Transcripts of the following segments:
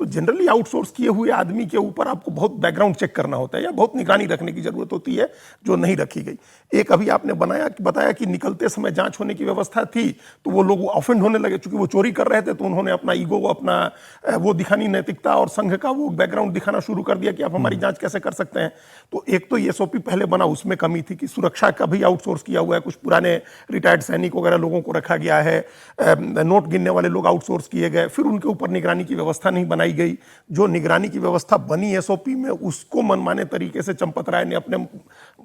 तो generally outsource किए हुए आदमी के ऊपर आपको बहुत बैकग्राउंड चेक करना होता है या बहुत निगरानी रखने की जरूरत होती है, जो नहीं रखी गई। एक अभी आपने बताया कि निकलते समय जांच होने की व्यवस्था थी, तो वो लोग ऑफेंड होने लगे, चूंकि वो चोरी कर रहे थे तो उन्होंने अपना ईगो, अपना वो दिखानी, नैतिकता और संघ का वो बैकग्राउंड दिखाना शुरू कर दिया कि आप हमारी जांच कैसे कर सकते हैं। तो एक तो ये एसओपी पहले बना, उसमें कमी थी कि सुरक्षा का भी आउटसोर्स किया हुआ है, कुछ पुराने रिटायर्ड सैनिक वगैरह लोगों को रखा गया है, नोट गिनने वाले लोग आउटसोर्स किए गए, फिर उनके ऊपर निगरानी की व्यवस्था नहीं बनाई गई। जो निगरानी की व्यवस्था बनी एसओपी में, उसको मनमाने तरीके से चंपत राय ने अपने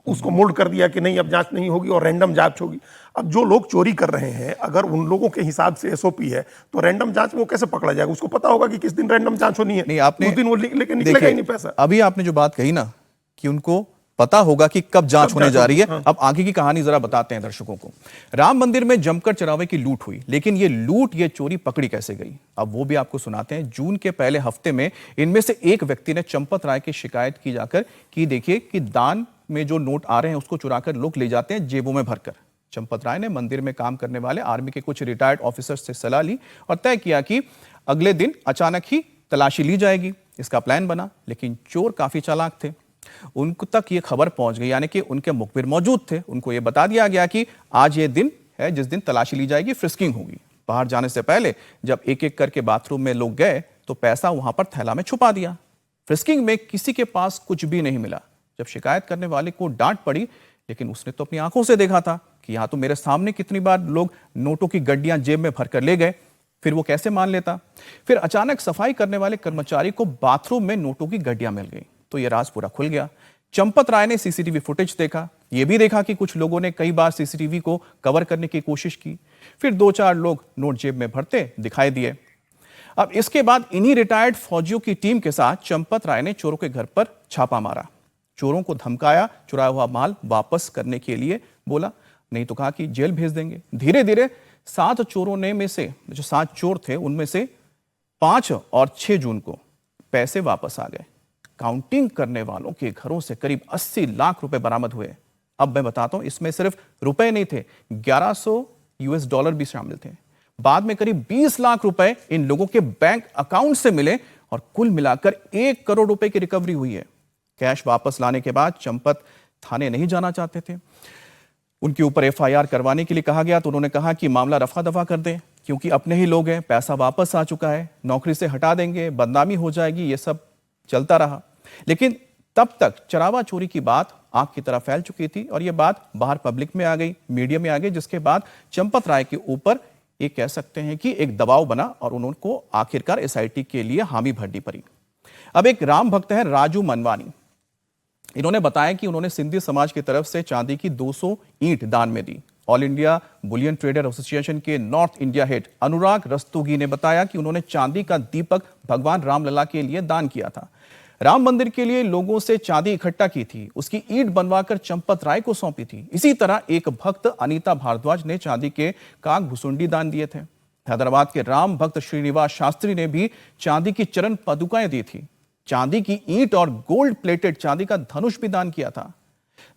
उसको मोल्ड कर दिया कि नहीं अब जांच नहीं होगी और रैंडम जांच होगी। अब जो लोग चोरी कर रहे हैं, अगर उन लोगों के हिसाब से एसओपी है तो रैंडम जांच में वो कैसे पकड़ा जाएगा? उसको पता होगा कि किस दिन रैंडम जांच होनी है, नहीं आपने उस दिन वो लेके निकलेगा ही नहीं पैसा। अभी आपने जो बात कही ना कि उनको पता होगा कि कब जांच होने जा रही है। हाँ। अब आगे की कहानी जरा बताते हैं दर्शकों को। राम मंदिर में जमकर चढ़ावे की लूट हुई, लेकिन ये चोरी पकड़ी कैसे गई, अब वो भी आपको सुनाते हैं। जून के पहले हफ्ते में इनमें से एक व्यक्ति ने चंपत राय की शिकायत की जाकर कि देखिए कि दान में जो नोट आ रहे हैं उसको चुराकर लोग ले जाते हैं जेबों में भरकर। चंपत राय ने मंदिर में काम करने वाले आर्मी के कुछ रिटायर्ड ऑफिसर्स से सलाह ली और तय किया कि अगले दिन अचानक ही तलाशी ली जाएगी। इसका प्लान बना, लेकिन चोर काफी चालाक थे। उनको तक ये खबर पहुंच गई, यानी कि उनके मुखबिर मौजूद थे। उनको ये बता दिया गया कि आज ये दिन है जिस दिन तलाशी ली जाएगी, फ्रिस्किंग होगी। बाहर जाने से पहले जब एक एक करके बाथरूम में लोग गए तो पैसा वहां पर थैला में छुपा दिया। फ्रिस्किंग में किसी के पास कुछ भी नहीं मिला। जब शिकायत करने वाले को डांट पड़ी, लेकिन उसने तो अपनी आंखों से देखा था कि यहां तो मेरे सामने कितनी बार लोग नोटों की गड्डियां जेब में भरकर ले गए, फिर वो कैसे मान लेता। फिर अचानक सफाई करने वाले कर्मचारी को बाथरूम में नोटों की गड्डियां मिल गई, तो यह राज पूरा खुल गया। चंपत राय ने सीसीटीवी फुटेज देखा, यह भी देखा कि कुछ लोगों ने कई बार सीसीटीवी को कवर करने की कोशिश की। फिर 2-4 लोग नोट जेब में भरते दिखाई दिए। अब इसके बाद इन्हीं रिटायर्ड फौजियों की टीम के साथ चंपत राय ने चोरों के घर पर छापा मारा, चोरों को धमकाया, चुराया हुआ माल वापस करने के लिए बोला, नहीं तो कहा कि जेल भेज देंगे। धीरे धीरे 7 चोरों ने में से जो 7 चोर थे उनमें से 5 और 6 जून को पैसे वापस आ गए। काउंटिंग करने वालों के घरों से करीब 80 लाख रुपए बरामद हुए। अब मैं बताता हूं, इसमें सिर्फ रुपए नहीं थे, $1100 भी शामिल थे। बाद में करीब 20 लाख रुपए इन लोगों के बैंक अकाउंट से मिले और कुल मिलाकर 1 करोड़ रुपए की रिकवरी हुई है। कैश वापस लाने के बाद चंपत थाने नहीं जाना चाहते थे। उनके ऊपर एफआईआर करवाने के लिए कहा गया तो उन्होंने कहा कि मामला रफा दफा कर दें, क्योंकि अपने ही लोग हैं, पैसा वापस आ चुका है, नौकरी से हटा देंगे, बदनामी हो जाएगी। ये सब चलता रहा, लेकिन तब तक चरावा चोरी की बात आग की तरह फैल चुकी थी और यह बात बाहर पब्लिक में आ गई, मीडिया में आ गई, जिसके बाद चंपत राय के ऊपर ये कह सकते हैं कि एक दबाव बना और उनको आखिरकार एसआईटी के लिए हामी भरनी पड़ी। अब एक राम भक्त है राजू मनवानी, इन्होंने बताया कि उन्होंने सिंधी समाज की तरफ से चांदी की 200 ईंट दान में दी। All India Bullion Trader Association के North India head Anurag Rastogi ने बताया कि उन्होंने चांदी का दीपक भगवान रामलला के लिए दान किया था। राम मंदिर के लिए लोगों से चांदी इकट्ठा की थी, उसकी ईंट बनवाकर चंपत राय को सौंपी थी। इसी तरह एक भक्त अनीता भारद्वाज ने चांदी के काग भुसुंडी दान दिए थे। हैदराबाद के राम भक्त श्रीनिवास शास्त्री ने भी चांदी की चरण पादुकाएं दी थी। चांदी की ईंट और गोल्ड प्लेटेड चांदी का धनुष भी दान किया था।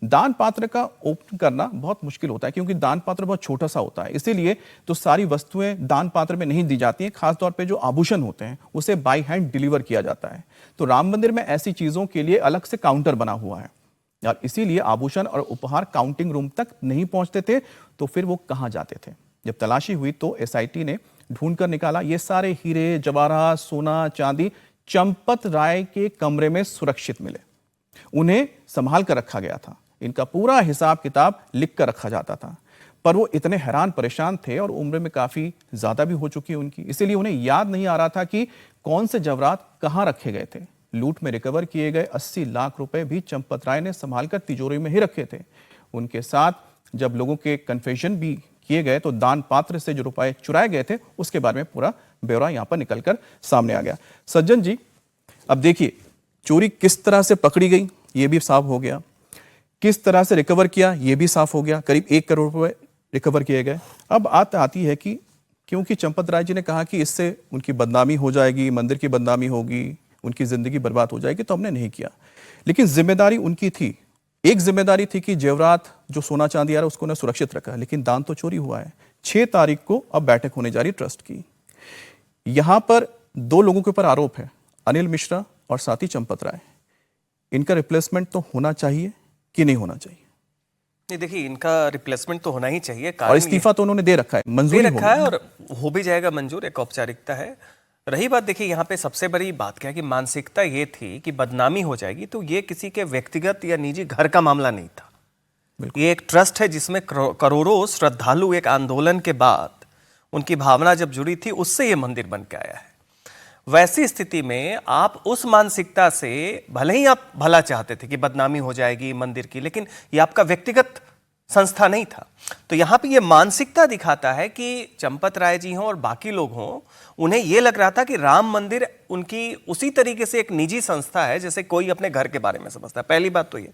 दान पात्र का ओपन करना बहुत मुश्किल होता है, क्योंकि दान पात्र बहुत छोटा सा होता है, इसीलिए तो सारी वस्तुएं दान पात्र में नहीं दी जाती हैं। खासतौर पे जो आभूषण होते हैं उसे बाय हैंड डिलीवर किया जाता है। तो राम मंदिर में ऐसी चीजों के लिए अलग से काउंटर बना हुआ है और इसीलिए आभूषण और उपहार काउंटिंग रूम तक नहीं पहुंचते थे। तो फिर वो कहां जाते थे? जब तलाशी हुई तो एसआईटी ने ढूंढ कर निकाला, ये सारे हीरे जवाहरात, सोना, चांदी चंपत राय के कमरे में सुरक्षित मिले। उन्हें संभाल कर रखा गया था, इनका पूरा हिसाब किताब लिख कर रखा जाता था। पर वो इतने हैरान परेशान थे और उम्र में काफी ज्यादा भी हो चुकी है उनकी, इसीलिए उन्हें याद नहीं आ रहा था कि कौन से जवाहरात कहां रखे गए थे। लूट में रिकवर किए गए 80 लाख रुपए भी चंपत राय ने संभाल कर तिजोरी में ही रखे थे। उनके साथ जब लोगों के कन्फेशन भी किए गए तो दान पात्र से जो रुपए चुराए गए थे उसके बारे में पूरा ब्यौरा यहां पर निकलकर सामने आ गया। सज्जन जी, अब देखिए चोरी किस तरह से पकड़ी गई ये भी साफ हो गया, किस तरह से रिकवर किया ये भी साफ हो गया। करीब 1 करोड़ रुपए रिकवर किए गए। अब बात आती है कि क्योंकि चंपत राय जी ने कहा कि इससे उनकी बदनामी हो जाएगी, मंदिर की बदनामी होगी, उनकी जिंदगी बर्बाद हो जाएगी, तो हमने नहीं किया। लेकिन जिम्मेदारी उनकी थी। एक जिम्मेदारी थी कि जेवरात जो सोना चांदी आ रहा है उसको उन्हें सुरक्षित रखा, लेकिन दान तो चोरी हुआ है। 6 तारीख को अब बैठक होने जा रही ट्रस्ट की। यहां पर 2 लोगों के ऊपर आरोप है। अनिल मिश्रा और साथी चंपत राय, इनका रिप्लेसमेंट तो होना चाहिए कि नहीं होना चाहिए? नहीं, देखिए, इनका रिप्लेसमेंट तो होना ही चाहिए। और इस्तीफा तो उन्होंने दे रखा है, दे मंजूरी रखा है और हो भी जाएगा मंजूर, एक औपचारिकता है। रही बात, देखिए यहाँ पे सबसे बड़ी बात क्या है कि मानसिकता ये थी कि बदनामी हो जाएगी, तो ये किसी के व्यक्तिगत या निजी घर का मामला नहीं था। ये एक ट्रस्ट है जिसमें करोड़ों श्रद्धालु एक आंदोलन के बाद उनकी भावना जब जुड़ी थी, उससे ये मंदिर बन के आया है। वैसी स्थिति में आप उस मानसिकता से, भले ही आप भला चाहते थे कि बदनामी हो जाएगी मंदिर की, लेकिन ये आपका व्यक्तिगत संस्था नहीं था। तो यहाँ पे ये मानसिकता दिखाता है कि चंपत राय जी हों और बाकी लोग हों, उन्हें ये लग रहा था कि राम मंदिर उनकी उसी तरीके से एक निजी संस्था है जैसे कोई अपने घर के बारे में समझता है। पहली बात तो ये।